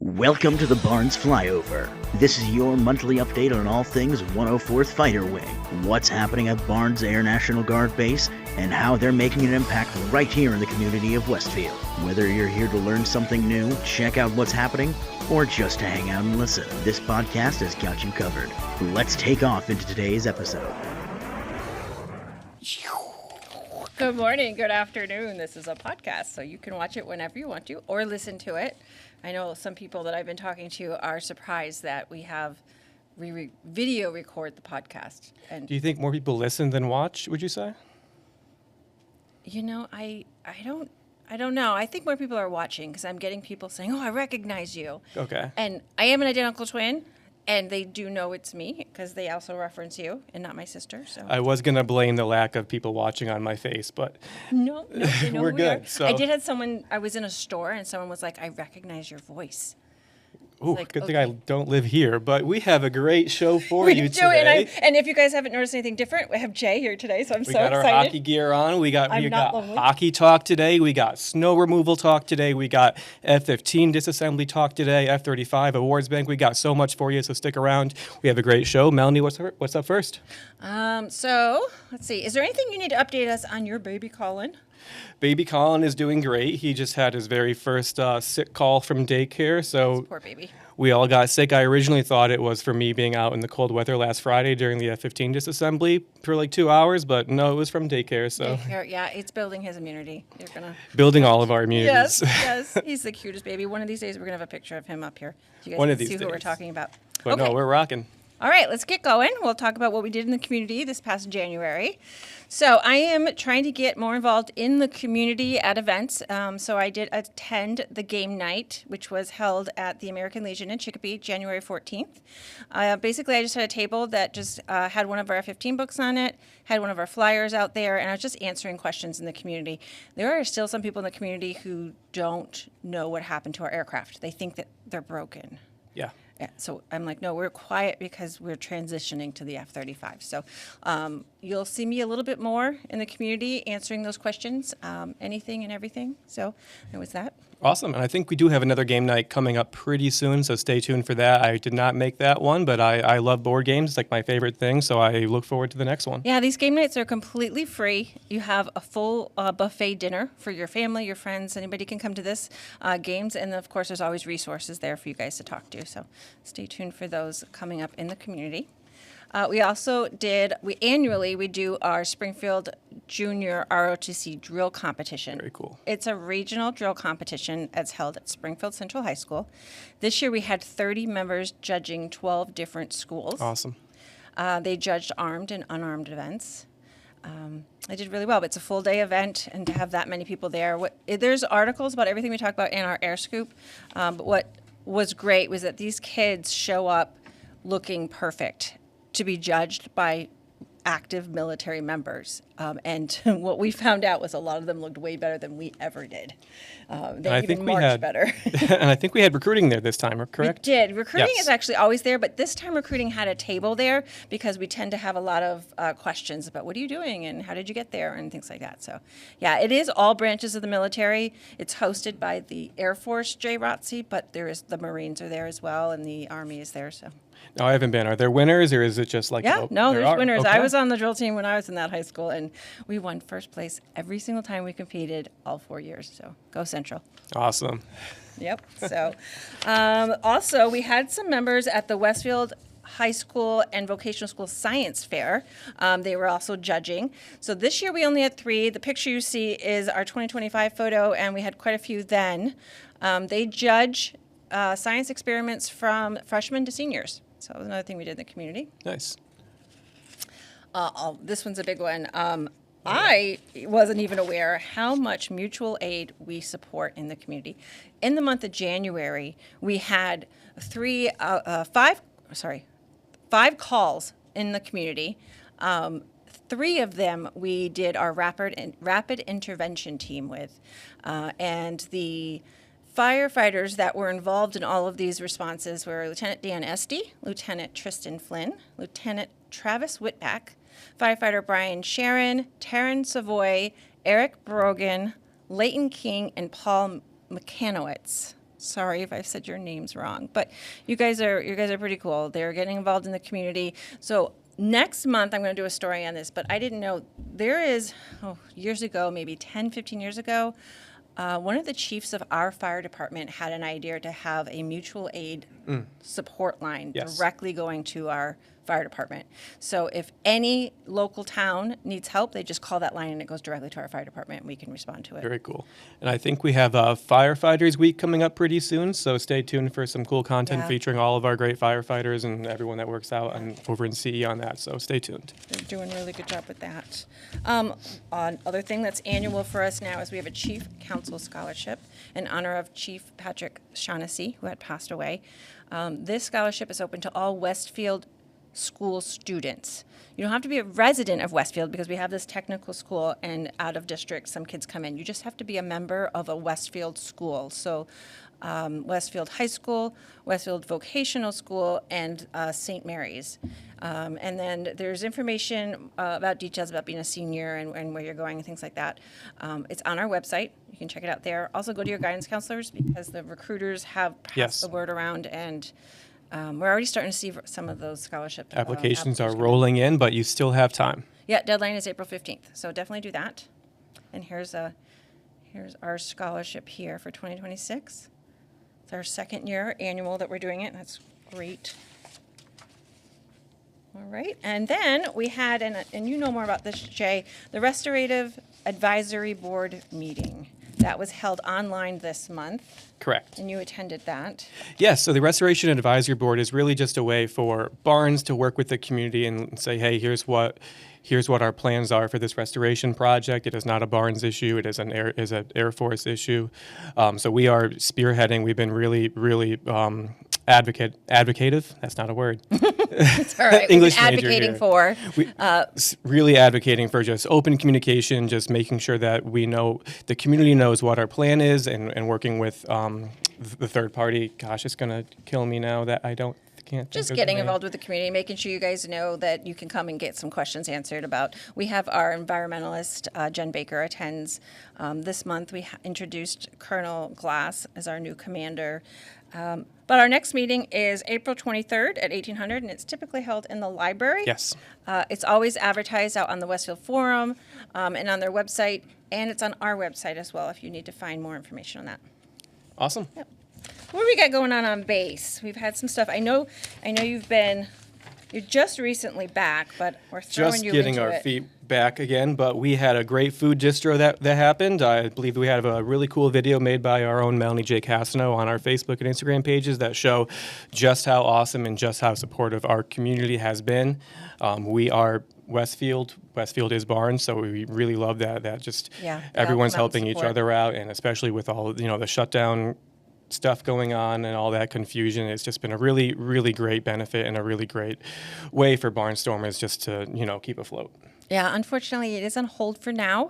Welcome to the Barnes Flyover. This is your monthly update on all things 104th Fighter Wing, what's happening at Barnes Air National Guard Base, and how they're making an impact right here in the community of Westfield. Whether you're here to learn something new, check out what's happening, or just to hang out and listen, this podcast has got you covered. Let's take off into today's episode. Good morning, good afternoon. This is a podcast, so you can watch it whenever you want to or listen to it. I know some people that I've been talking to are surprised that we have video record the podcast. And do you think more people listen than watch, would you say? You know, I don't know. I think more people are watching because I'm getting people saying, "Oh, I recognize you." Okay. And I am an identical twin. And they do know it's me because they also reference you and not my sister. So I was going to blame the lack of people watching on my face, but no, they know we're who good. We are. So I did have someone, I was in a store and someone was like, "I recognize your voice." ooh, like, good okay. thing I don't live here, but we have a great show for We you do, today. and if you guys haven't noticed anything different, we have Jay here today, so I'm We so got excited. our hockey gear on. We got not lonely. hockey talk today. We got snow removal talk today. We got F-15 disassembly talk today. F-35 awards bank. We got so much for you, so stick around. We have a great show. Melanie, what's up first? So let's see. Is there anything you need to update us on your baby Colin? Baby Colin is doing great. He just had his very first sick call from daycare, so Poor baby. we all got sick. I originally thought it was for me being out in the cold weather last Friday during the F-15 disassembly for like 2 hours, but no, it was from daycare. So Yeah, it's building his immunity. You're gonna. building all of our immunities. Yes. He's the cutest baby. One of these days, we're gonna have a picture of him up here. So you guys One can of these see who we're days. talking about. But okay. no, we're rocking. All right, let's get going. We'll talk about what we did in the community this past January. So I am trying to get more involved in the community at events. So I did attend the game night, which was held at the American Legion in Chicopee, January 14th. Basically, I just had a table that just had one of our F-15 books on it, had one of our flyers out there, and I was just answering questions in the community. There are still some people in the community who don't know what happened to our aircraft. They think that they're broken. Yeah. Yeah, so I'm like, no, we're quiet because we're transitioning to the F-35. So you'll see me a little bit more in the community answering those questions, anything and everything. So there was that. Awesome. And I think we do have another game night coming up pretty soon, so stay tuned for that. I did not make that one, but I love board games. It's like my favorite thing, so I look forward to the next one. Yeah, these game nights are completely free. You have a full buffet dinner for your family, your friends. Anybody can come to this games. And, of course, there's always resources there for you guys to talk to. So stay tuned for those coming up in the community. We also annually do our Springfield Junior ROTC drill competition. Very cool. It's a regional drill competition that's held at Springfield Central High School. This year we had 30 members judging 12 different schools. Awesome. They judged armed and unarmed events. I did really well. It's a full day event, and to have that many people there. There's articles about everything we talk about in our Air Scoop, but what was great was that these kids show up looking perfect to be judged by active military members. And what we found out was a lot of them looked way better than we ever did. They even marched better. And I think we had recruiting there this time, correct? We did. Recruiting Yes. is actually always there, but this time recruiting had a table there because we tend to have a lot of questions about what are you doing and how did you get there and things like that. So, yeah, it is all branches of the military. It's hosted by the Air Force JROTC, but the Marines are there as well, and the Army is there. So. No, I haven't been. Are there winners, or is it just like... Yeah, no, there there's are? winners. Okay. I was on the drill team when I was in that high school, and we won first place every single time we competed all 4 years. So go Central. Awesome. Yep. So also, we had some members at the Westfield High School and Vocational School Science Fair. They were also judging. So this year we only had 3. The picture you see is our 2025 photo, and we had quite a few then. They judge science experiments from freshmen to seniors. So that was another thing we did in the community. Nice. This one's a big one. I wasn't even aware how much mutual aid we support in the community. In the month of January, we had 5 calls in the community. 3 of them we did our rapid intervention team with, and the firefighters that were involved in all of these responses were Lieutenant Dan Esty, Lieutenant Tristan Flynn, Lieutenant Travis Whitback, Firefighter Brian Sharon, Taryn Savoy, Eric Brogan, Leighton King, and Paul McCanowitz. Sorry if I've said your names wrong, but you guys are pretty cool. They're getting involved in the community. So next month I'm going to do a story on this, but I didn't know there is years ago, maybe 10, 15 years ago, one of the chiefs of our fire department had an idea to have a mutual aid support line Yes. directly going to our fire department. So if any local town needs help, they just call that line and it goes directly to our fire department and we can respond to it. Very cool. And I think we have Firefighters Week coming up pretty soon, so stay tuned for some cool content Yeah. featuring all of our great firefighters and everyone that works out over in CE on that, so stay tuned. They're doing a really good job with that. Other thing that's annual for us now is we have a Chief Council Scholarship in honor of Chief Patrick Shaughnessy, who had passed away. This scholarship is open to all Westfield school students. You don't have to be a resident of Westfield because we have this technical school, and out of district some kids come in. You just have to be a member of a Westfield school. So Westfield High School, Westfield Vocational School, and St. Mary's. And then there's information about details about being a senior and where you're going and things like that. It's on our website. You can check it out there. Also go to your guidance counselors because the recruiters have passed Yes. the word around, and we're already starting to see some of those scholarship Applications are come in. rolling in, but you still have time. Yeah, deadline is April 15th, so definitely do that. And here's our scholarship here for 2026. It's our second year annual that we're doing it. That's great. All right, and then we had, and you know more about this, Jay, the Restorative Advisory Board meeting. That was held online this month, Correct. and you attended that. Yes, so the Restoration Advisory Board is really just a way for Barnes to work with the community and say, hey, here's what our plans are for this restoration project. It is not a Barnes issue. It is an Air Force issue. So we are spearheading. We've been really advocative. That's not a word. It's all right. English We've been major advocating here. for. Really advocating for just open communication, just making sure that we know, the community knows what our plan is, and working with the third party. Gosh, it's going to kill me now that I can't think Just of the getting name. involved with the community, making sure you guys know that you can come and get some questions answered about. We have our environmentalist, Jen Baker, attends. This month we introduced Colonel Glass as our new commander. But our next meeting is April 23rd at 1800, and it's typically held in the library. Yes. It's always advertised out on the Westfield Forum and on their website, and it's on our website as well if you need to find more information on that. Awesome. What do we got going on base? We've had some stuff. I know you're just recently back, but we're throwing Just you getting into our it. feet back again, but we had a great food distro that happened. I believe we have a really cool video made by our own Melanie J. Castano on our Facebook and Instagram pages that show just how awesome and just how supportive our community has been. We are Westfield. Westfield is Barnes, so we really love that just Yeah, everyone's come out and helping each support. other out, and especially with all the shutdown stuff going on and all that confusion. It's just been a really, really great benefit and a really great way for Barnestormers just to keep afloat. Yeah, unfortunately, it is on hold for now.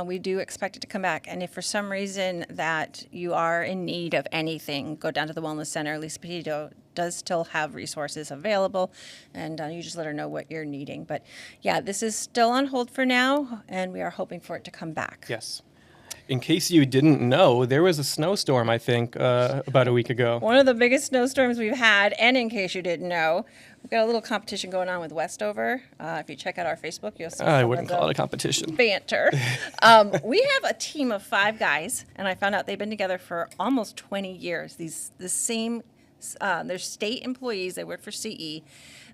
We do expect it to come back. And if for some reason that you are in need of anything, go down to the Wellness Center. Lisa Petito does still have resources available, and you just let her know what you're needing. But yeah, this is still on hold for now, and we are hoping for it to come back. Yes. In case you didn't know, there was a snowstorm, I think, about a week ago. One of the biggest snowstorms we've had, and in case you didn't know, we've got a little competition going on with Westover. If you check out our Facebook, you'll see I some wouldn't of call it the a competition. banter. We have a team of 5 guys, and I found out they've been together for almost 20 years. They're state employees. They work for CE.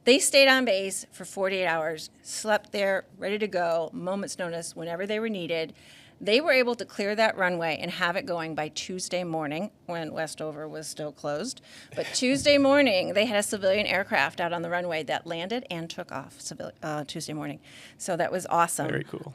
They stayed on base for 48 hours, slept there, ready to go, moment's notice, whenever they were needed. They were able to clear that runway and have it going by Tuesday morning when Westover was still closed. But Tuesday morning, they had a civilian aircraft out on the runway that landed and took off Tuesday morning. So that was awesome. Very cool.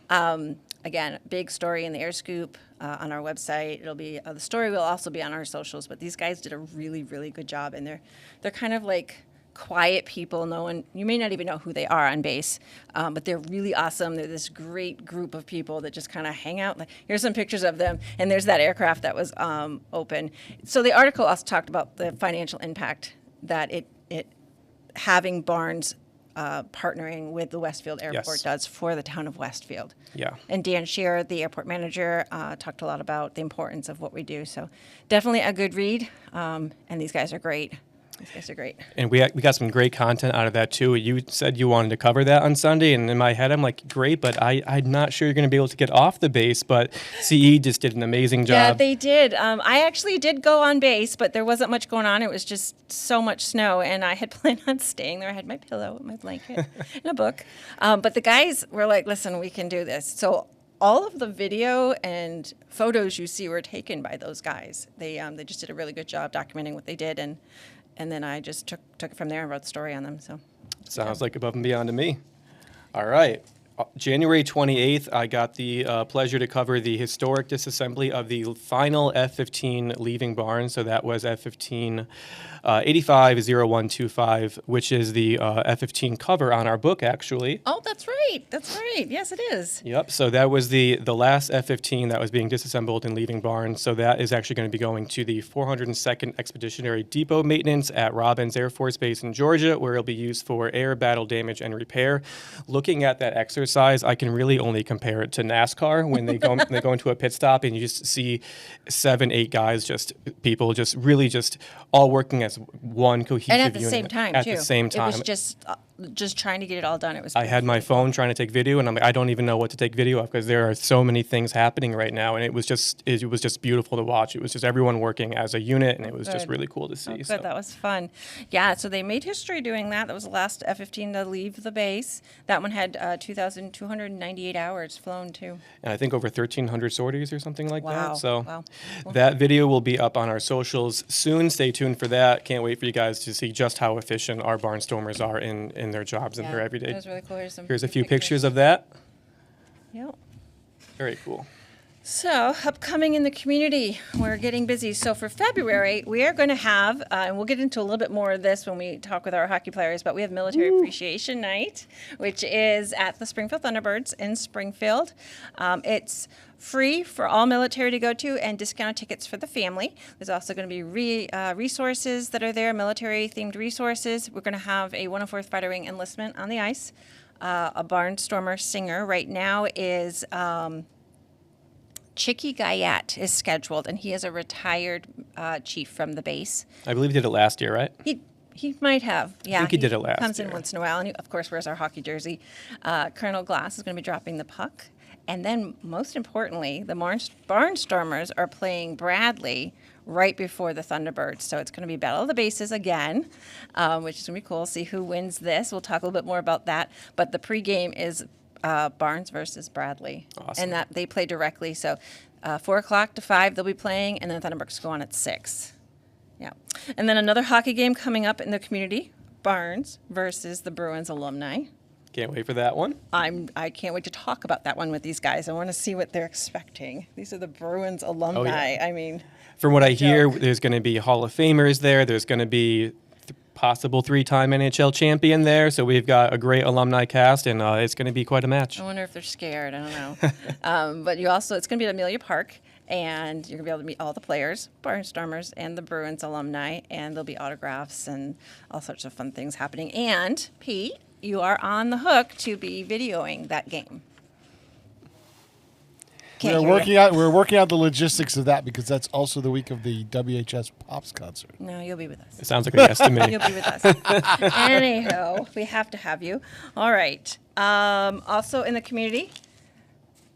Again, big story in the Air Scoop on our website. It'll be the story will also be on our socials. But these guys did a really, really good job, and they're kind of like quiet people. You may not even know who they are on base, but they're really awesome. They're this great group of people that just kind of hang out. Here's some pictures of them, and there's that aircraft that was open. So the article also talked about the financial impact that it having Barnes partnering with the Westfield Airport Yes. does for the town of Westfield. Yeah. And Dan Shearer, the airport manager, talked a lot about the importance of what we do. So definitely a good read. And these guys are great. These guys are great. And we got some great content out of that too. You said you wanted to cover that on Sunday, and in my head, I'm like, great, but I'm not sure you're going to be able to get off the base. But CE just did an amazing job. Yeah, they did. I actually did go on base, but there wasn't much going on. It was just so much snow, and I had planned on staying there. I had my pillow, my blanket, and a book. But the guys were like, listen, we can do this. So all of the video and photos you see were taken by those guys. They just did a really good job documenting what they did, and then I just took it from there and wrote the story on them. So Sounds like above and beyond to me. All right. January 28th, I got the pleasure to cover the historic disassembly of the final F-15 leaving Barnes. So that was F-15 850125, which is the F-15 cover on our book, actually. oh, that's right. That's right. Yes, it is. Yep. So that was the last F-15 that was being disassembled and leaving Barnes. So that is actually going to be going to the 402nd Expeditionary Depot Maintenance at Robbins Air Force Base in Georgia, where it'll be used for air battle damage and repair. Looking at that exercise, I can really only compare it to NASCAR when they go into a pit stop and you just see 7-8 guys, people really all working as one cohesive And at the unit. same time, At too. the same time. It was just trying to get it all done. It was. I had my phone trying to take video, and I'm like, I don't even know what to take video of because there are so many things happening right now, and it was just beautiful to watch. It was just everyone working as a unit, and it was just Good. really cool to see. Oh, good. So. That was fun. Yeah, so they made history doing that. That was the last F-15 to leave the base. That one had 2,298 hours flown, too. And I think over 1,300 sorties or something like Wow. that. So Wow. that video will be up on our socials soon. Stay tuned for that. Can't wait for you guys to see just how efficient our Barnestormers are in their jobs and their everyday. That was really cool. Here's a few pictures of that. Yep. Very cool. So, upcoming in the community, we're getting busy. So, for February, we are going to have, and we'll get into a little bit more of this when we talk with our hockey players, but we have Military Appreciation Night, which is at the Springfield Thunderbirds in Springfield. It's free for all military to go to and discounted tickets for the family. There's also going to be resources that are there, military-themed resources. We're going to have a 104th Fighter Wing enlistment on the ice. A Barnestormer singer right now is... Chicky Guyette is scheduled, and he is a retired chief from the base. I believe he did it last year, right? He might have, yeah. think he did it last comes in year. once in a while, and he, of course, wears our hockey jersey. Colonel Glass is going to be dropping the puck. And then, most importantly, the Barnestormers are playing Bradley right before the Thunderbirds. So it's going to be Battle of the Bases again, which is going to be cool. See who wins this. We'll talk a little bit more about that. But the pregame is Barnes versus Bradley. Awesome. And that they play directly. So 4 o'clock to 5 they'll be playing, and then the Thunderbirds go on at 6. Yeah. And then another hockey game coming up in the community, Barnes versus the Bruins alumni. Can't wait for that one. I can't wait to talk about that one with these guys. I want to see what they're expecting. These are the Bruins alumni. I mean, From what I hear, there's going to be Hall of Famers there. There's going to be possible 3-time NHL champion there. So we've got a great alumni cast, and it's going to be quite a match. I wonder if they're scared. I don't know. But it's going to be at Amelia Park, and you're going to be able to meet all the players, Barnestormers, and the Bruins alumni, and there'll be autographs and all sorts of fun things happening. And, Pete, you are on the hook to be videoing that game. We're working out the logistics of that because that's also the week of the WHS Pops concert. No, you'll be with us. It sounds like a yes to me. You'll be with us. Anyhow, we have to have you. All right. Also in the community,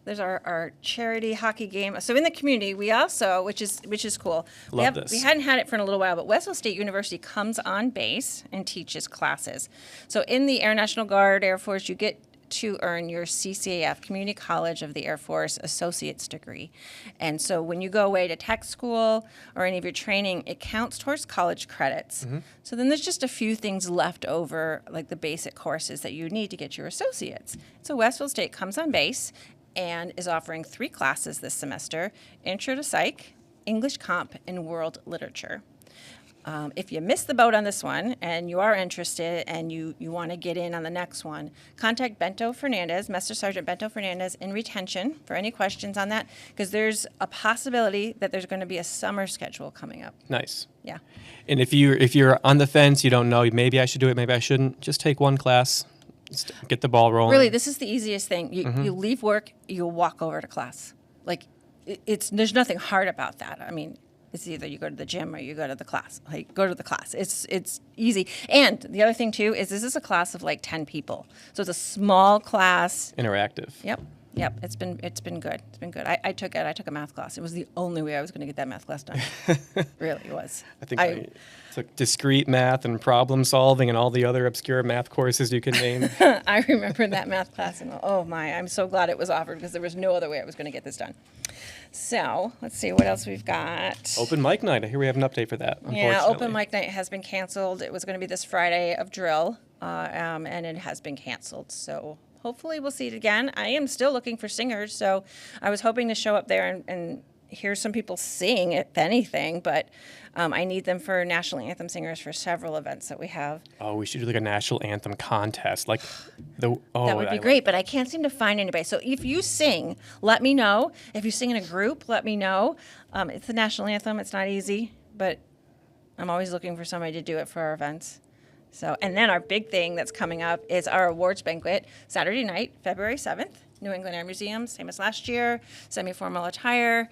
there's our charity hockey game. So in the community, we also, which is cool. Love this. We hadn't had it for a little while, but Westfield State University comes on base and teaches classes. So in the Air National Guard, Air Force, you get to earn your CCAF, Community College of the Air Force Associate's degree. And so when you go away to tech school or any of your training, it counts towards college credits. Mm-hmm. So then there's just a few things left over, like the basic courses that you need to get your associates. So Westfield State comes on base and is offering 3 classes this semester: Intro to Psych, English Comp, and World Literature. If you missed the boat on this one and you are interested and you want to get in on the next one, contact Bento Fernandez, Master Sergeant Bento Fernandez in retention for any questions on that, because there's a possibility that there's going to be a summer schedule coming up. Nice. Yeah. And if you're on the fence, you don't know, maybe I should do it, maybe I shouldn't, just take one class, just get the ball rolling. Really, this is the easiest thing. You leave work, you walk over to class. Like, there's nothing hard about that. I mean, it's either you go to the gym or you go to the class. Like, go to the class. It's easy. And the other thing too is this is a class of like 10 people, so it's a small class. Interactive. Yep. It's been good. It's been good. I took a math class. It was the only way I was going to get that math class done. Really, it was. I think I took discrete math and problem solving and all the other obscure math courses you can name. I remember that math class, and oh my, I'm so glad it was offered because there was no other way I was going to get this done. So let's see what else we've got. Open mic night. I hear we have an update for that. Yeah, open mic night has been canceled. It was going to be this Friday of drill, and it has been canceled. So hopefully we'll see it again. I am still looking for singers, so I was hoping to show up there and hear some people sing, if anything, but I need them for national anthem singers for several events that we have. Oh, we should do like a national anthem contest. Like that would be great, but I can't seem to find anybody. So if you sing, let me know. If you sing in a group, let me know. It's the national anthem. It's not easy, but I'm always looking for somebody to do it for our events. So, and then our big thing that's coming up is our awards banquet, Saturday night, February 7th, New England Air Museum, same as last year, semi-formal attire.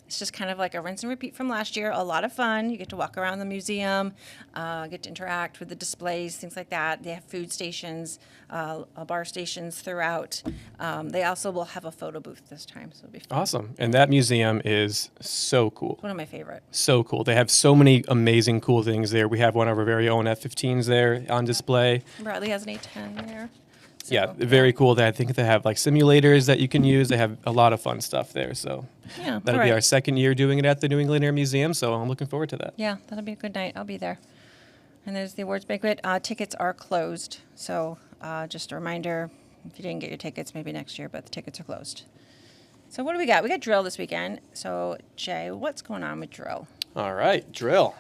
It's just kind of like a rinse and repeat from last year. A lot of fun. You get to walk around the museum, get to interact with the displays, things like that. They have food stations, bar stations throughout. They also will have a photo booth this time, so it'll be fun. Awesome. And that museum is so cool. One of my favorite. So cool. They have so many amazing cool things there. We have one of our very own F-15s there on display. Bradley has an A-10 there. So, yeah, very cool. I think they have like simulators that you can use. They have a lot of fun stuff there. So yeah, that'll be our second year doing it at the New England Air Museum. So I'm looking forward to that. Yeah, that'll be a good night. I'll be there. And there's the awards banquet. Tickets are closed. So just a reminder, if you didn't get your tickets, maybe next year, but the tickets are closed. So what do we got? We got drill this weekend. So Jay, what's going on with drill? All right, drill.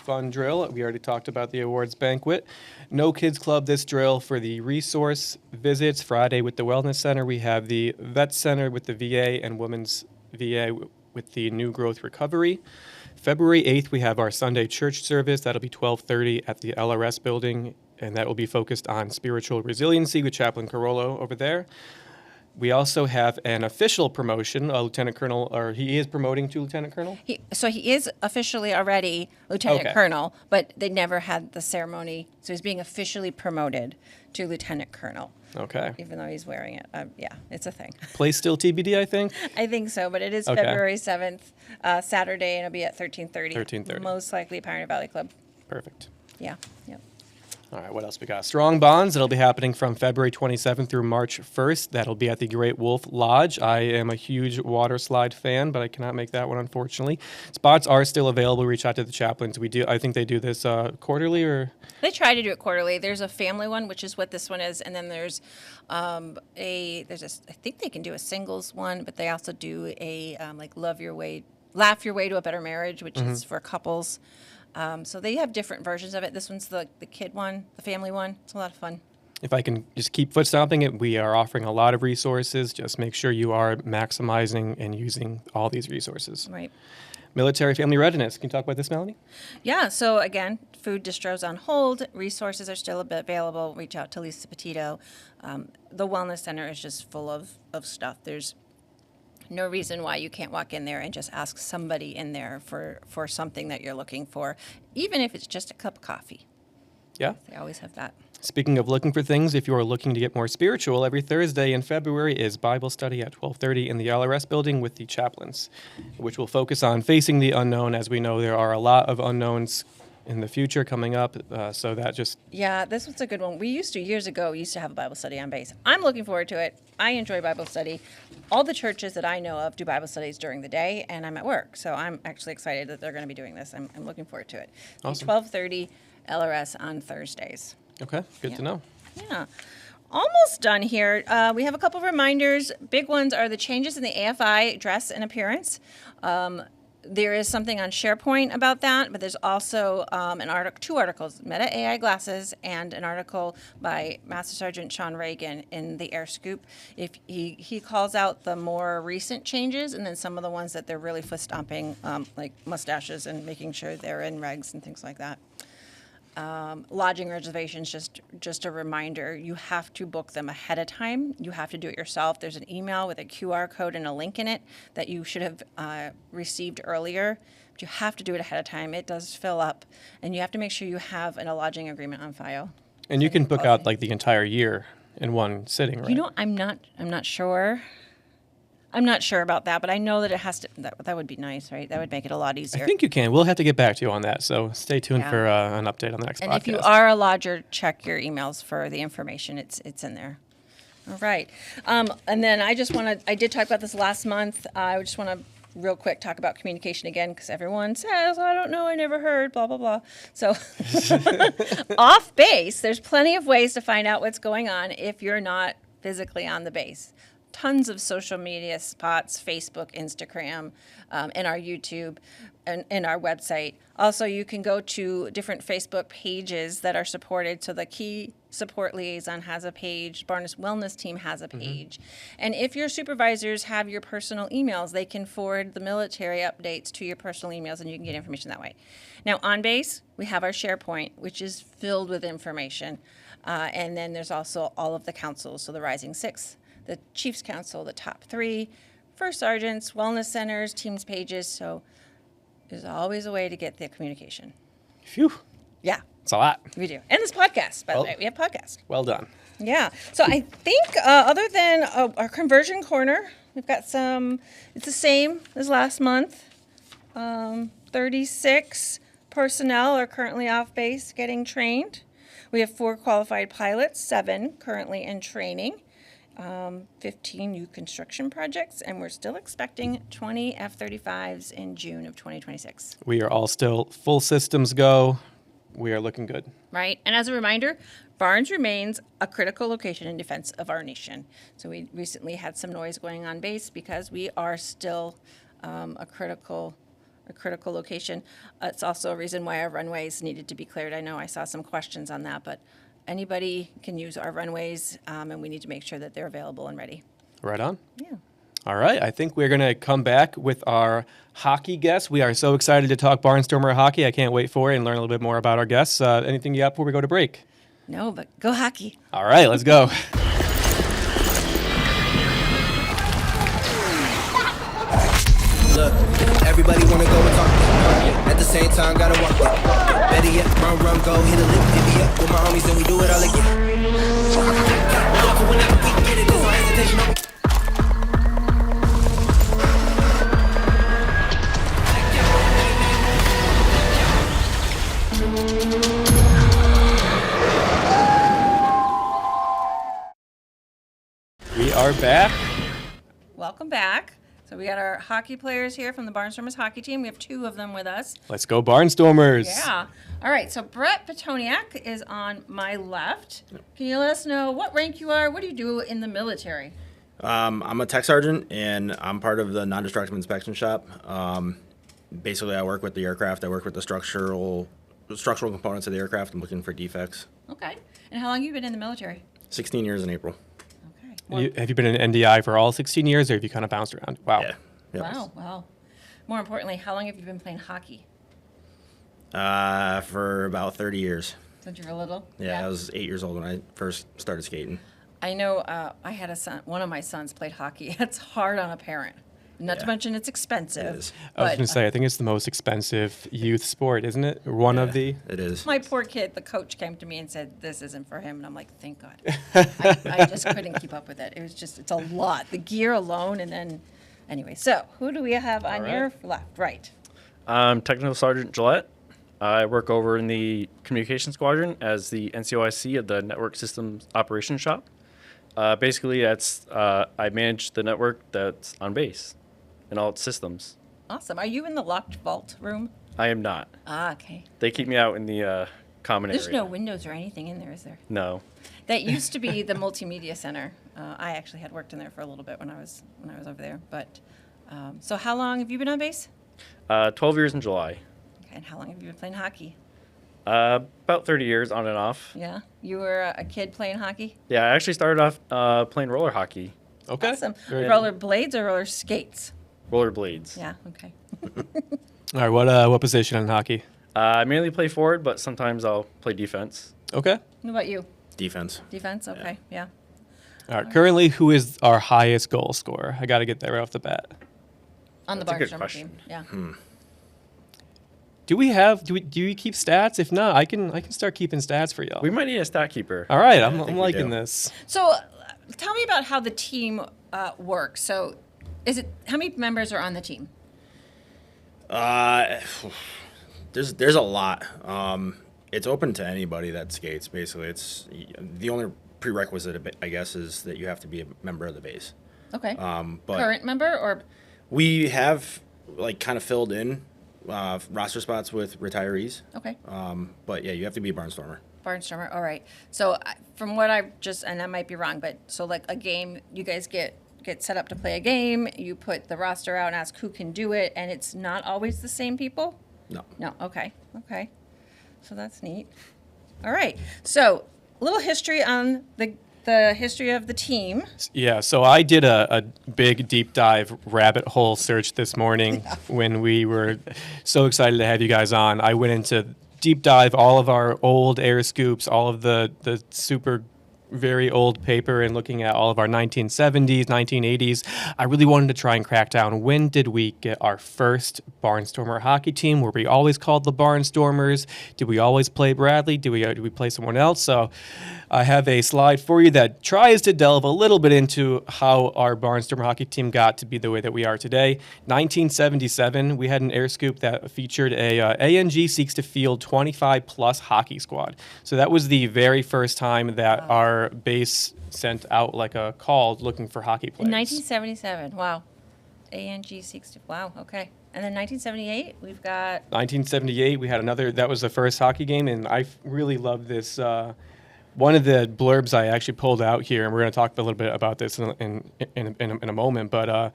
Fun drill. We already talked about the awards banquet. No Kids Club this drill for the resource visits. Friday with the Wellness Center. We have the Vet Center with the VA and Women's VA with the New Growth Recovery. February 8th, we have our Sunday church service. That'll be 12:30 at the LRS building, and that will be focused on spiritual resiliency with Chaplain Carollo over there. We also have an official promotion, a Lieutenant Colonel, or he is promoting to Lieutenant Colonel? He is officially already Lieutenant Colonel, but they never had the ceremony, so he's being officially promoted to Lieutenant Colonel. Okay. Even though he's wearing it. Yeah, it's a thing. Place still TBD, I think? I think so, but it is Okay. February 7th, Saturday, and it'll be at 13:30. 13:30. Most likely Pioneer Valley Club. Perfect. Yeah, yep. All right, what else we got? Strong Bonds. That'll be happening from February 27th through March 1st. That'll be at the Great Wolf Lodge. I am a huge water slide fan, but I cannot make that one, unfortunately. Spots are still available. Reach out to the chaplains. I think they do this quarterly, or They try to do it quarterly. There's a family one, which is what this one is, and then there's I think they can do a singles one, but they also do a laugh your way to a better marriage, which is for couples. So they have different versions of it. This one's the kid one, the family one. It's a lot of fun. if I can just keep foot stomping it, we are offering a lot of resources. Just make sure you are maximizing and using all these resources. Right. Military family readiness. Can you talk about this, Melanie? Yeah, so again, food distros on hold. Resources are still available. Reach out to Lisa Petito. The Wellness Center is just full of stuff. There's no reason why you can't walk in there and just ask somebody in there for something that you're looking for, even if it's just a cup of coffee. Yeah. They always have that. Speaking of looking for things, if you are looking to get more spiritual, every Thursday in February is Bible study at 12:30 in the LRS building with the chaplains, which will focus on facing the unknown. As we know, there are a lot of unknowns in the future coming up, so that just... Yeah, this one's a good one. Years ago, we used to have a Bible study on base. I'm looking forward to it. I enjoy Bible study. All the churches that I know of do Bible studies during the day, and I'm at work, so I'm actually excited that they're going to be doing this. I'm looking forward to it. Awesome. 12:30 LRS on Thursdays. Okay, good to know. Yeah. Almost done here. We have a couple of reminders. Big ones are the changes in the AFI dress and appearance. there is something on SharePoint about that, but there's also two articles, Meta AI Glasses, and an article by Master Sergeant Sean Reagan in the Air Scoop. If he calls out the more recent changes, and then some of the ones that they're really foot stomping, like mustaches and making sure they're in regs and things like that. Lodging reservations, just a reminder, you have to book them ahead of time. You have to do it yourself. There's an email with a QR code and a link in it that you should have received earlier. But you have to do it ahead of time. It does fill up, and you have to make sure you have a lodging agreement on file. And you can book out like the entire year in one sitting, right? You know, I'm not sure. I'm not sure about that, but I know that it has to. That would be nice, right? That would make it a lot easier. I think you can. We'll have to get back to you on that. So stay tuned Yeah. for an update on the next And podcast. if you are a lodger, check your emails for the information. It's in there. All right. And then I did talk about this last month. I just want to real quick talk about communication again, because everyone says, I don't know, I never heard, blah, blah, blah. So off base, there's plenty of ways to find out what's going on if you're not physically on the base. Tons of social media spots, Facebook, Instagram, and our YouTube, and our website. Also, you can go to different Facebook pages that are supported. So the Key Support Liaison has a page, Barnes Wellness Team has a page. And if your supervisors have your personal emails, they can forward the military updates to your personal emails, and you can get information that way. Now, on base, we have our SharePoint, which is filled with information. And then there's also all of the councils, so the Rising Six, the Chiefs Council, the top 3, first sergeants, wellness centers, teams pages. So there's always a way to get the communication. Phew. Yeah, It's a lot. we do. And this podcast, by the way. We have podcasts. Well done. Yeah. So I think other than our conversion corner, we've got some, it's the same as last month. 36 personnel are currently off base getting trained. We have 4 qualified pilots, 7 currently in training. 15 new construction projects, and we're still expecting 20 F-35s in June of 2026. We are all still full systems go. We are looking good. Right? And as a reminder, Barnes remains a critical location in defense of our nation. So we recently had some noise going on base because we are still a critical location. It's also a reason why our runways needed to be cleared. I know I saw some questions on that, but anybody can use our runways, and we need to make sure that they're available and ready. Right on. Yeah. All right. I think we're going to come back with our hockey guests. We are so excited to talk Barnestormer hockey. I can't wait for it and learn a little bit more about our guests. Anything you got before we go to break? No, but go hockey. All right. Let's go. Look, everybody wanna go and talk. At the same time, gotta walk it. Better yet, run, go, hit a lick, divvy up with my homies, and we do it all again. Whenever we get it, there's no hesitation. We are back. Welcome back. So we got our hockey players here from the Barnestormers hockey team. We have 2 of them with us. Let's go Barnestormers. Yeah. All right. So Brett Petoniak is on my left. Can you let us know what rank you are? What do you do in the military? I'm a tech sergeant, and I'm part of the non-destructive inspection shop. Basically, I work with the aircraft. I work with the structural components of the aircraft. I'm looking for defects. Okay. And how long have you been in the military? 16 years in April. Okay. Have you been in NDI for all 16 years, or have you kind of bounced around? Wow. Yeah. Yep. Wow. More importantly, how long have you been playing hockey? For about 30 years. Since you were little? Yeah, I was 8 years old when I first started skating. I know I had a son. One of my sons played hockey. It's hard on a parent. Not to mention it's expensive. It is. I was but, going to say, I think it's the most expensive youth sport, isn't it? One of the. It is. my poor kid, the coach came to me and said, this isn't for him. And I'm like, thank God. I just couldn't keep up with it. It was just, it's a lot. The gear alone, and then, anyway. So, who do we have on your left? Right. I'm Technical Sergeant Gillette. I work over in the Communication Squadron as the NCOIC of the Network Systems Operations Shop. Basically, that's I manage the network that's on base and all its systems. Awesome. Are you in the locked vault room? I am not. Ah, okay. They keep me out in the common There's area. no windows or anything in there, is there? No. That used to be the multimedia center. I actually had worked in there for a little bit when I was over there. But so, how long have you been on base? 12 years in July. Okay, and how long have you been playing hockey? About 30 years on and off. Yeah, you were a kid playing hockey. Yeah, I actually started off playing roller hockey, Okay. Awesome. Very- Roller blades or roller skates? roller blades. Yeah. Okay. All right. What position in hockey? I mainly play forward, but sometimes I'll play defense. Okay. What about you? Defense. Defense. Okay. Yeah. All right. Currently, who is our highest goal scorer? I got to get that right off the bat. On the That's a good Barnestormer question. team. Yeah. Do you keep stats? If not, I can start keeping stats for y'all. We might need a stat keeper. All right. think I'm we liking do. this. So, tell me about how the team works. So, how many members are on the team? There's a lot. It's open to anybody that skates. Basically, it's the only prerequisite, I guess, is that you have to be a member of the base. Okay. But Current member or we have like kind of filled in roster spots with retirees. okay. But yeah, you have to be a Barnestormer. Barnestormer. All right. So from what I've just, and I might be wrong, but so like a game, you guys get set up to play a game. You put the roster out and ask who can do it, and it's not always the same people. No. No. Okay. Okay. So that's neat. All right. So a little history on the history of the team. Yeah, so I did a big deep dive rabbit hole search this morning when we were so excited to have you guys on. I went into deep dive all of our old air scoops, all of the super very old paper, and looking at all of our 1970s, 1980s. I really wanted to try and crack down, when did we get our first Barnestormer hockey team? Were we always called the Barnestormers? Did we always play Bradley? Did we play someone else? So I have a slide for you that tries to delve a little bit into how our Barnestormer hockey team got to be the way that we are today. 1977, we had an air scoop that featured a ANG Seeks to Field 25 plus hockey squad. So that was the very first time that our base sent out like a call looking for hockey players. In 1977. Wow. ANG 60. Wow. Okay. And then 1978, we've got 1978, we had another. That was the first hockey game, and I really love this. One of the blurbs I actually pulled out here, and we're going to talk a little bit about this in a moment. But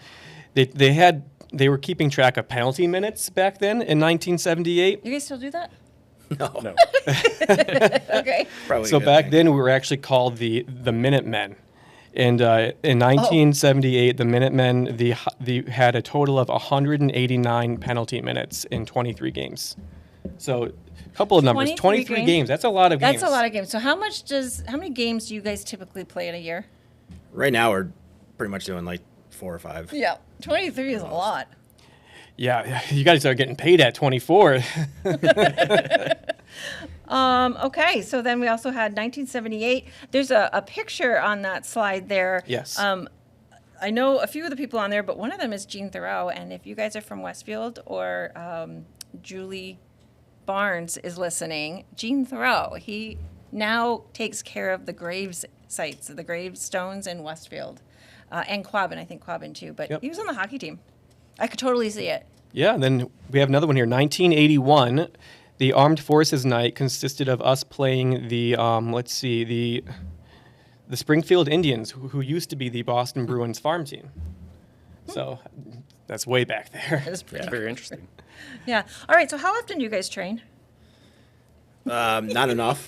they were keeping track of penalty minutes back then in 1978. You guys still do that? No. Okay. Probably. a So good back thing. then we were actually called the Minutemen. And in 1978, the Minutemen the had a total of 189 penalty minutes in 23 games. So a couple of numbers, 23 games. That's a lot of games. That's a lot of games. So how many games do you guys typically play in a year? Right now we're pretty much doing like 4 or 5. Yeah. 23 is a lot. Yeah, you guys are getting paid at 24. Okay, so then we also had 1978. There's a picture on that slide there. Yes. I know a few of the people on there, but one of them is Jean Thoreau. And if you guys are from Westfield or Julie Barnes is listening, Jean Thoreau, he now takes care of the graves sites, the gravestones in Westfield. And Quabbin, I think Quabbin too. But Yep. he was on the hockey team. I could totally see it. Yeah, and then we have another one here. 1981, the Armed Forces Night consisted of us playing the the Springfield Indians, who used to be the Boston Bruins farm team. So that's way back there. It was pretty Yeah, very interesting. Yeah. All right, so how often do you guys train? Not enough.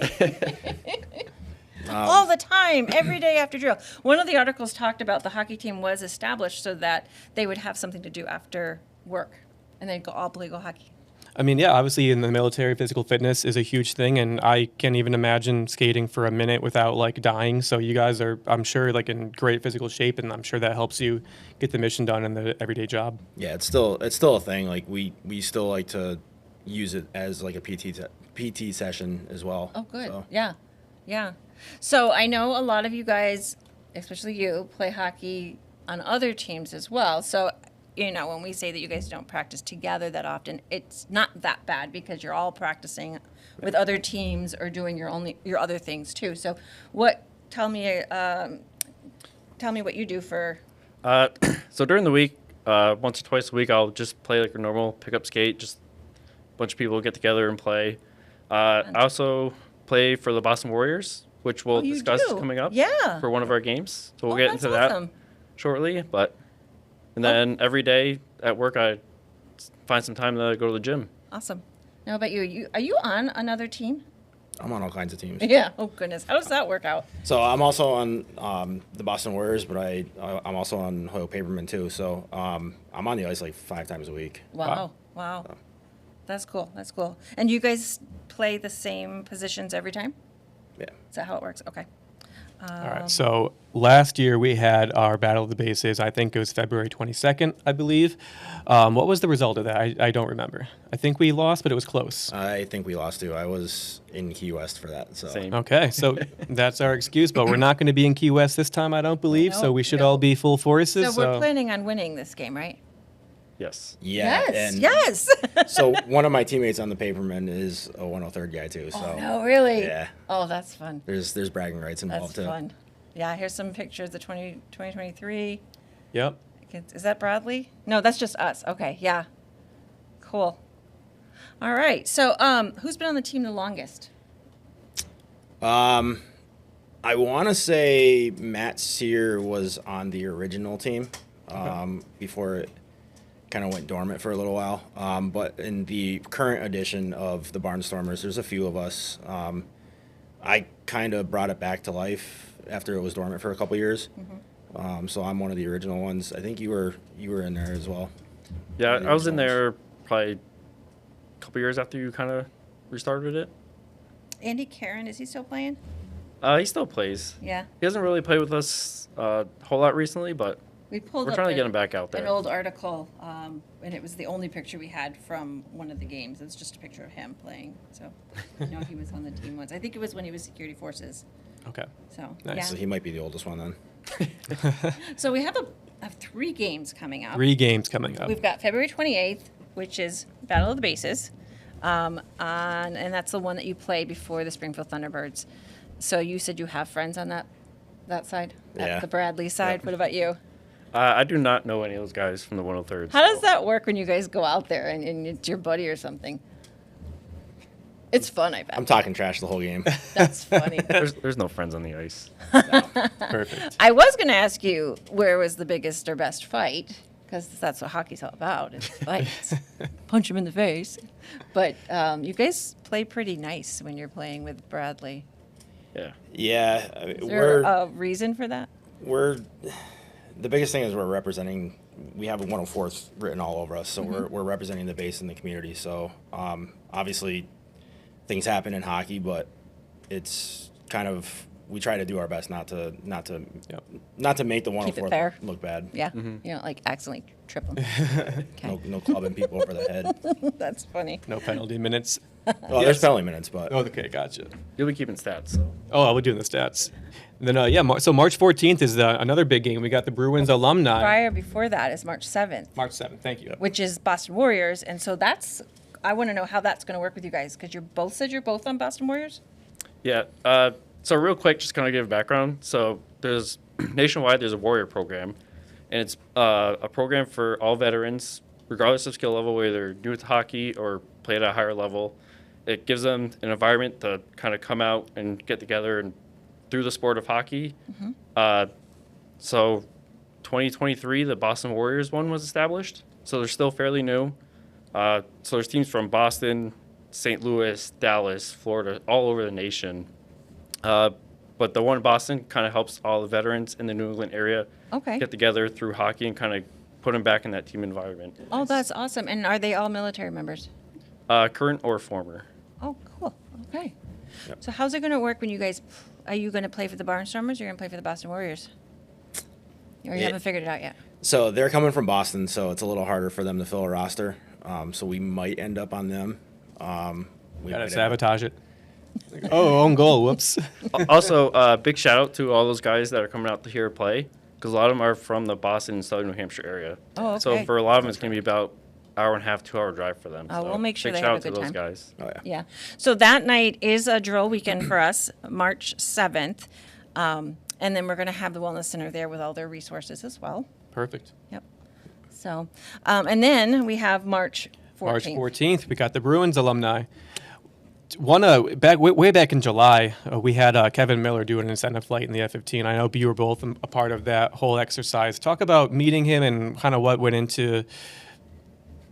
All the time, every day after drill. One of the articles talked about the hockey team was established so that they would have something to do after work, and they'd all play hockey. I mean, yeah, obviously in the military, physical fitness is a huge thing, and I can't even imagine skating for a minute without like dying. So you guys are, I'm sure, like in great physical shape, and I'm sure that helps you get the mission done in the everyday job. Yeah, it's still a thing. Like we still like to use it as like a PT session as well. Oh, good. So, Yeah. Yeah. So I know a lot of you guys, especially you, play hockey on other teams as well. So, you know, when we say that you guys don't practice together that often, it's not that bad because you're all practicing with other teams or doing your other things too. So tell me what you do for. So during the week, once or twice a week, I'll just play like a normal pickup skate. Just a bunch of people get together and play. I also play for the Boston Warriors, which we'll you discuss do? coming up Yeah. for one of our games. So we'll Oh, get that's into awesome. that shortly. And then every day at work, I find some time to go to the gym. Awesome. Now about you, are you on another team? I'm on all kinds of teams. Yeah. Oh goodness. How does that work out? So I'm also on the Boston Warriors, but I'm also on Hoyle Paperman too. So I'm on the ice like 5 times a week. Wow. That's cool. That's cool. And you guys play the same positions every time? Yeah. Is that how it works? Okay. All right. So last year we had our Battle of the Bases. I think it was February 22nd, I believe. What was the result of that? I don't remember. I think we lost, but it was close. I think we lost too. I was in Key West for that. So Same. Okay, so that's our excuse, but we're not going to be in Key West this time, I don't believe. So No, we should no. all be full forces. So we're planning on winning this game, right? Yes. yeah. Yes. And Yes. So one of my teammates on the Paperman is a 103rd guy too. So No, really? Yeah. Oh, that's fun. there's bragging rights That's involved too. fun. Yeah, here's some pictures of 2023. Yep. Is that Bradley? No, that's just us. Okay, yeah. Cool. All right. So, who's been on the team the longest? I want to say Matt Sear was on the original team before it kind of went dormant for a little while. But in the current edition of the Barnestormers, there's a few of us. I kind of brought it back to life after it was dormant for a couple years. So I'm one of the original ones. I think you were in there as well. Yeah, the I was in originals. there probably a couple years after you kind of restarted it. Andy Karen, is he still playing? He still plays. Yeah. He hasn't really played with us a whole lot recently, but We pulled we're up trying to a- get him back out there. an old article, and it was the only picture we had from one of the games. It's just a picture of him playing. So, he was on the team once. I think it was when he was security forces. Okay. So, Nice. yeah. So he might be the oldest one then. So we have 3 games coming up. 3 games coming up. We've got February 28th, which is Battle of the Bases, and that's the one that you play before the Springfield Thunderbirds. So you said you have friends on that side, Yeah. the Bradley side. What about you? I do not know any of those guys from the 103rd. How does that work when you guys go out there and it's your buddy or something? It's fun, I bet. I'm talking trash the whole game. That's funny. There's no friends on the ice. Perfect. I was going to ask you where was the biggest or best fight, because that's what hockey's all about, is fights. Punch him in the face. But you guys play pretty nice when you're playing with Bradley. Yeah. Yeah, I mean, Is there we're a reason for that? the biggest thing is we're representing. We have a 104th written all over us, so Mm-hmm. we're representing the base in the community. So obviously, things happen in hockey, but it's kind of we try to do our best not to make the Keep it 104th fair. look bad. Yeah. You know, like accidentally trip him. Okay. No clubbing people over the head. That's funny. No penalty minutes. Well, there's penalty minutes, but Oh, okay, gotcha. You'll be keeping stats. So. Oh, we're doing the stats. And then, so March 14th is another big game. We got the Bruins alumni. Prior before that is March 7th, March 7th, thank you. which is Boston Warriors. And so I want to know how that's going to work with you guys, because you're both on Boston Warriors? Yeah. So real quick, just kind of give background. So there's nationwide, there's a Warrior program, and it's a program for all veterans, regardless of skill level, whether they're new to hockey or play at a higher level. It gives them an environment to kind of come out and get together and through the sport of hockey. So 2023, the Boston Warriors one was established. So they're still fairly new. So there's teams from Boston, St. Louis, Dallas, Florida, all over the nation. But the one in Boston kind of helps all the veterans in the New England area Okay. get together through hockey and kind of put them back in that team environment. Oh, that's awesome. And are they all military members? Current or former. Oh, cool. Okay. So how's it going to work when you guys, are you going to play for the Barnestormers or you're going to play for the Boston Warriors? Or you haven't figured it out yet? so they're coming from Boston, so it's a little harder for them to fill a roster. So we might end up on them. We Gotta might end up- sabotage it. Oh, own goal. Whoops. Also, big shout out to all those guys that are coming out to here to play, because a lot of them are from the Boston and Southern New Hampshire area. Oh, So okay. for a lot of them, it's going to be about hour and a half, 2 hour drive for them. Oh, So we'll make sure big they shout have a out to good those time. guys. Oh yeah. Yeah. So that night is a drill weekend for us, March 7th. And then we're going to have the Wellness Center there with all their resources as well. Perfect. Yep. So, and then we have March 14th. March 14th, we got the Bruins alumni. Way back in July, we had Kevin Miller do an incentive flight in the F-15. I know you were both a part of that whole exercise. Talk about meeting him and kind of what went into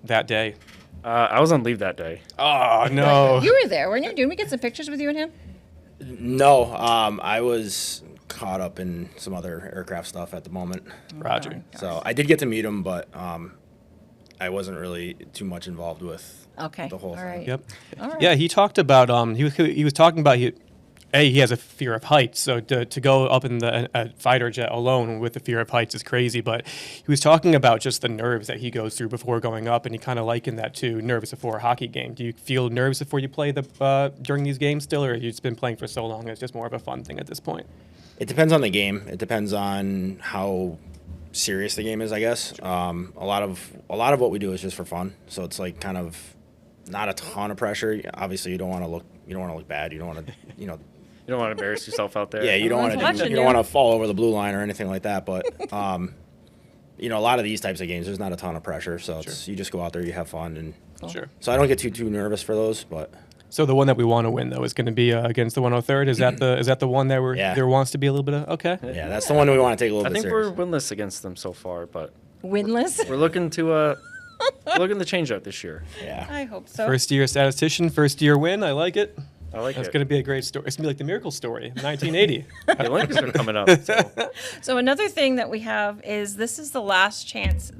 that day? I was on leave that day. Oh no. You were there, weren't you? Didn't we get some pictures with you and him? No, I was caught up in some other aircraft stuff at the moment. Roger. So I did get to meet him, but I wasn't really too much involved with Okay. the whole All thing. right. Yep. All right. Yeah, he talked about he was talking about he has a fear of heights, so to go up in a fighter jet alone with the fear of heights is crazy. But he was talking about just the nerves that he goes through before going up, and he kind of likened that to nerves before a hockey game. Do you feel nerves before you play during these games still, or have you just been playing for so long it's just more of a fun thing at this point? It depends on the game. It depends on how serious the game is, I guess. A lot of what we do is just for fun, so it's like kind of not a ton of pressure. Obviously, you don't want to look bad. You don't want to, You don't want to embarrass yourself out there. yeah, you don't want Everyone's to watching you don't you. want to fall over the blue line or anything like that. But a lot of these types of games, there's not a ton of pressure, so it's, you just go out there, you have fun, and Sure. so I don't get too nervous for those. But So the one that we want to win though is going to be against the 103rd. Is that the one that Yeah. there wants to be a little bit of okay? yeah, that's the one we want to take a little I bit think serious. we're winless against them so far, but Winless? we're looking to change that this year. Yeah. I hope so. First year statistician, first year win. I like it. I like That's it. going to be a great story. It's going to be like the miracle story, 1980. The Olympics are coming up. So. So another thing that we have is this is the last chance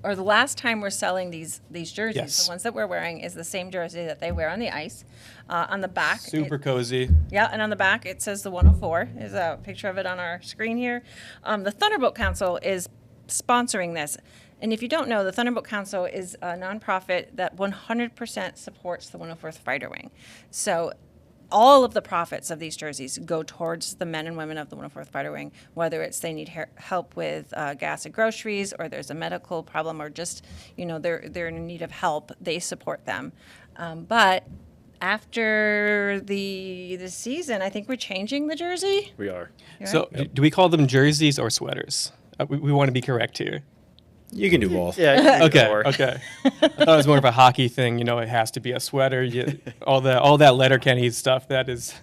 or the last time we're selling these jerseys. Yes. The ones that we're wearing is the same jersey that they wear on the ice. On the back, Super cozy. yeah, and on the back it says the 104. There's a picture of it on our screen here. The Thunderbolt Council is sponsoring this. And if you don't know, the Thunderbolt Council is a nonprofit that 100% supports the 104th Fighter Wing. So all of the profits of these jerseys go towards the men and women of the 104th Fighter Wing, whether it's they need help with gas and groceries, or there's a medical problem, or just, they're in need of help, they support them. But after the season, I think we're changing the jersey. We are. So do we call them jerseys or sweaters? We want to be correct here. You can do both. Yeah. Okay. Okay. I thought it was more of a hockey thing. It has to be a sweater. All that Letterkenny stuff. That is.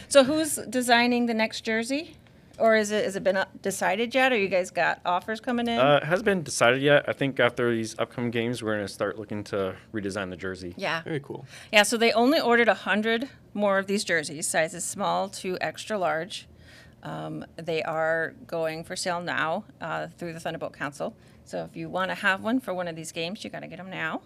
So who's designing the next jersey? Or has it been decided yet? Or you guys got offers coming in? It hasn't been decided yet. I think after these upcoming games, we're going to start looking to redesign the jersey. Yeah. Very cool. Yeah, so they only ordered 100 more of these jerseys, sizes small to extra large. They are going for sale now through the Thunderbolt Council. So if you want to have one for one of these games, you got to get them now.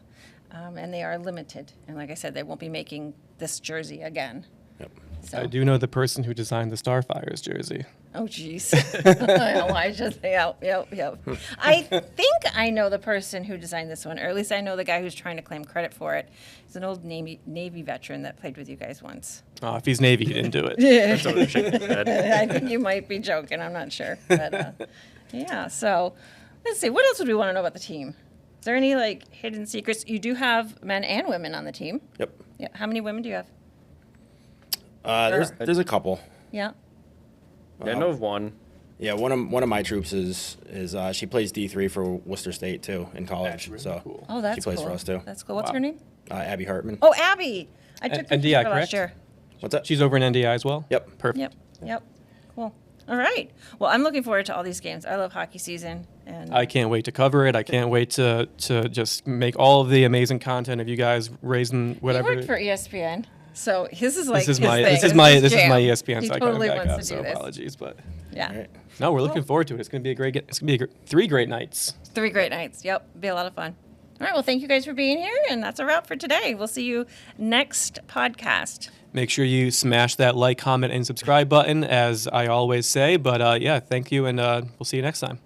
And they are limited. And like I said, they won't be making this jersey again. Yep. So. I do know the person who designed the Starfires jersey. Oh, jeez. Elijah. Yep. I think I know the person who designed this one, or at least I know the guy who's trying to claim credit for it. He's an old Navy veteran that played with you guys once. Oh, if he's Navy, he didn't do it. That's what I'm shaking his head. I think you might be joking. I'm not sure. But yeah, so let's see. What else would we want to know about the team? Is there any hidden secrets? You do have men and women on the team. Yep. Yeah. How many women do you have? There's a couple. Yeah. Yeah, I know of one. Yeah, one of my troops is she plays D3 for Worcester State too in college. That's really so cool. Oh, that's she plays cool. for us too. That's cool. What's Wow. her name? Abby Hartman. Oh, Abby. I took And pictures DI, of her last correct? year. What's that? She's over in NDI as well? Yep. Perfect. Yep. Cool. All right. Well, I'm looking forward to all these games. I love hockey season, and I can't wait to cover it. I can't wait to just make all of the amazing content of you guys raising he whatever. worked for ESPN, so this is like This is his my thing. this is my jam. ESPN He side totally coming back wants up. to So do this. apologies, but Yeah. All right. no, we're looking forward to it. It's going to be three great nights. 3 great nights. Yep. Be a lot of fun. All right. Well, thank you guys for being here, and that's a wrap for today. We'll see you next podcast. Make sure you smash that like, comment, and subscribe button, as I always say. But yeah, thank you, and we'll see you next time.